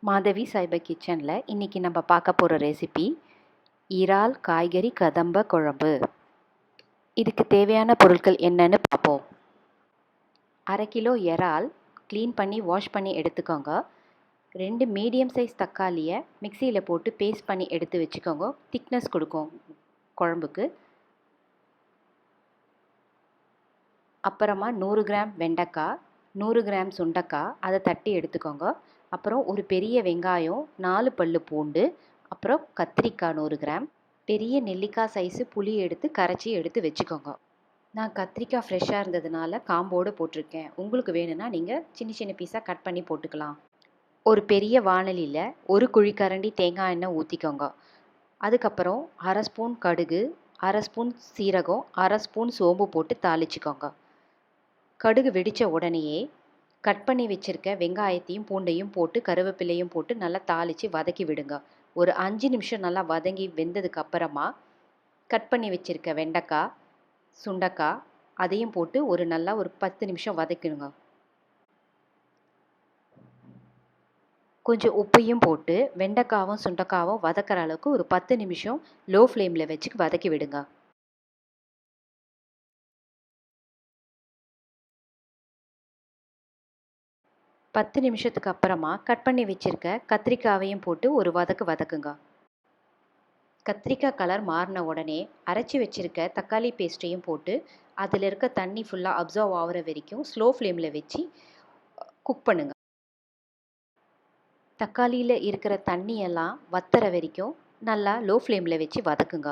மாதவி சைபர் கிச்சனில் இன்றைக்கி நம்ம பார்க்க போகிற ரெசிபி இறால் காய்கறி கதம்ப குழம்பு. இதுக்கு தேவையான பொருட்கள் என்னன்னு பார்ப்போம். 1/2 கிலோ இறால் க்ளீன் பண்ணி வாஷ் பண்ணி எடுத்துக்கோங்க. 2 மீடியம் சைஸ் தக்காளியை மிக்சியில் போட்டு பேஸ்ட் பண்ணி எடுத்து வச்சுக்கோங்க. திக்னஸ் கொடுக்கும் குழம்புக்கு. அப்புறமா 100 கிராம் வெண்டைக்காய், 100 கிராம் சுண்டக்காய், அதை தட்டி எடுத்துக்கோங்க. அப்புறம் ஒரு பெரிய வெங்காயம், 4 பல்லு பூண்டு, அப்புறம் கத்திரிக்காய் 100 கிராம், பெரிய நெல்லிக்காய் சைஸு புளி எடுத்து கரைச்சி எடுத்து வச்சுக்கோங்க. நான் கத்திரிக்காய் ஃப்ரெஷ்ஷாக இருந்ததுனால காம்போடு போட்டிருக்கேன். உங்களுக்கு வேணும்னா நீங்கள் சின்ன சின்ன பீஸாக கட் பண்ணி போட்டுக்கலாம். ஒரு பெரிய வாணலியில் 1 குழிக்கரண்டி தேங்காய் எண்ணெய் ஊற்றிக்கோங்க. அதுக்கப்புறம் 1/2 ஸ்பூன் கடுகு, 1/2 ஸ்பூன் சீரகம், 1/2 ஸ்பூன் சோம்பு போட்டு தாளிச்சிக்கோங்க. கடுகு வெடித்த உடனேயே கட் பண்ணி வச்சுருக்க வெங்காயத்தையும் பூண்டையும் போட்டு கருவேப்பிலையும் போட்டு நல்லா தாளித்து வதக்கி விடுங்க. ஒரு 5 நிமிஷம் நல்லா வதங்கி வெந்ததுக்கு அப்புறமா கட் பண்ணி வச்சுருக்க வெண்டைக்காய், சுண்டக்காய் அதையும் போட்டு ஒரு 10 நிமிஷம் வதக்கிடுங்க. கொஞ்சம் உப்பையும் போட்டு வெண்டைக்காவும் சுண்டக்காவும் வதக்கிற அளவுக்கு ஒரு 10 நிமிஷம் லோ ஃப்ளேமில் வச்சு வதக்கி விடுங்க. பத்து நிமிஷத்துக்கு அப்புறமா கட் பண்ணி வச்சுருக்க கத்திரிக்காயையும் போட்டு ஒரு வதக்குங்க. கத்திரிக்காய் கலர் மாறின உடனே அரைச்சி வச்சுருக்க தக்காளி பேஸ்ட்டையும் போட்டு அதில் இருக்க தண்ணி ஃபுல்லாக அப்சர்வ் ஆகிற வரைக்கும் ஸ்லோ ஃப்ளேமில் வச்சு குக் பண்ணுங்கள். தக்காளியில் இருக்கிற தண்ணியெல்லாம் வத்துற வரைக்கும் நல்லா லோ ஃப்ளேமில் வச்சு வதக்குங்க.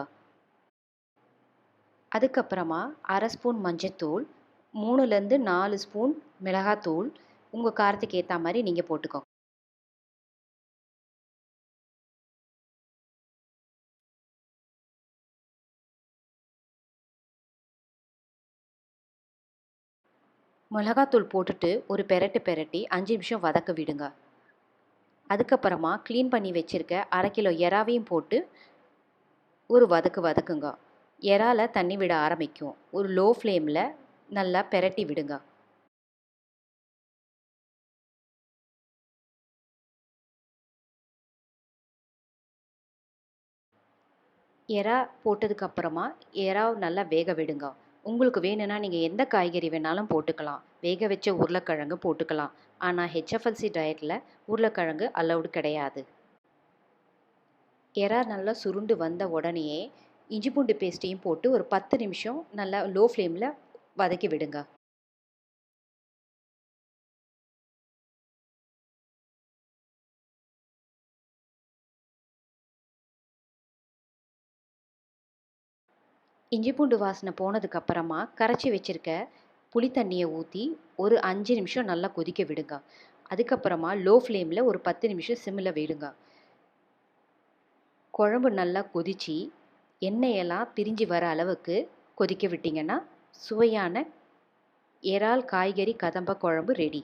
அதுக்கப்புறமா 1/2 ஸ்பூன் மஞ்சத்தூள், 3லேருந்து 4 ஸ்பூன் மிளகாத்தூள், உங்கள் காரத்துக்கு ஏற்ற மாதிரி நீங்கள் போட்டுக்கோங்க. மிளகாத்தூள் போட்டுட்டு ஒரு பெரட்டி 5 நிமிஷம் வதக்க விடுங்க. அதுக்கப்புறமா க்ளீன் பண்ணி வச்சுருக்க 1/2 கிலோ இறாவையும் போட்டு ஒரு வதக்குங்க. இறால தண்ணி விட ஆரம்பிக்கும். ஒரு லோ ஃப்ளேமில் நல்லா பெரட்டி விடுங்க. இறா போட்டதுக்கப்புறமா இறாவை நல்லா வேக விடுங்க. உங்களுக்கு வேணும்னா நீங்கள் எந்த காய்கறி வேணாலும் போட்டுக்கலாம். வேக வச்ச உருளைக்கிழங்கு போட்டுக்கலாம். ஆனால் HFLC டயட்டில் உருளைக்கிழங்கு அலௌடு கிடையாது. இறா நல்லா சுருண்டு வந்த உடனேயே இஞ்சி பூண்டு பேஸ்ட்டையும் போட்டு ஒரு 10 நிமிஷம் நல்லா லோ ஃப்ளேமில் வதக்கி விடுங்க. இஞ்சி பூண்டு வாசனை போனதுக்கப்புறமா கரைச்சி வச்சுருக்க புளி தண்ணியை ஊற்றி ஒரு 5 நிமிஷம் நல்லா கொதிக்க விடுங்க. அதுக்கப்புறமா லோ ஃப்ளேமில் ஒரு 10 நிமிஷம் சிம்மில் விடுங்க. குழம்பு நல்லா கொதித்து எண்ணெயெல்லாம் பிரிஞ்சு வர அளவுக்கு கொதிக்க விட்டிங்கன்னா சுவையான இறால் காய்கறி கதம்ப குழம்பு ரெடி.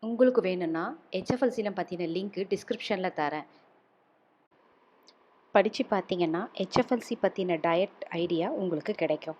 உங்களுக்கு வேணும்னா HFLC பற்றின லிங்க்கு டிஸ்கிரிப்ஷனில் தரேன். படித்து பார்த்தீங்கன்னா HFLC பற்றின டயட் ஐடியா உங்களுக்கு கிடைக்கும்.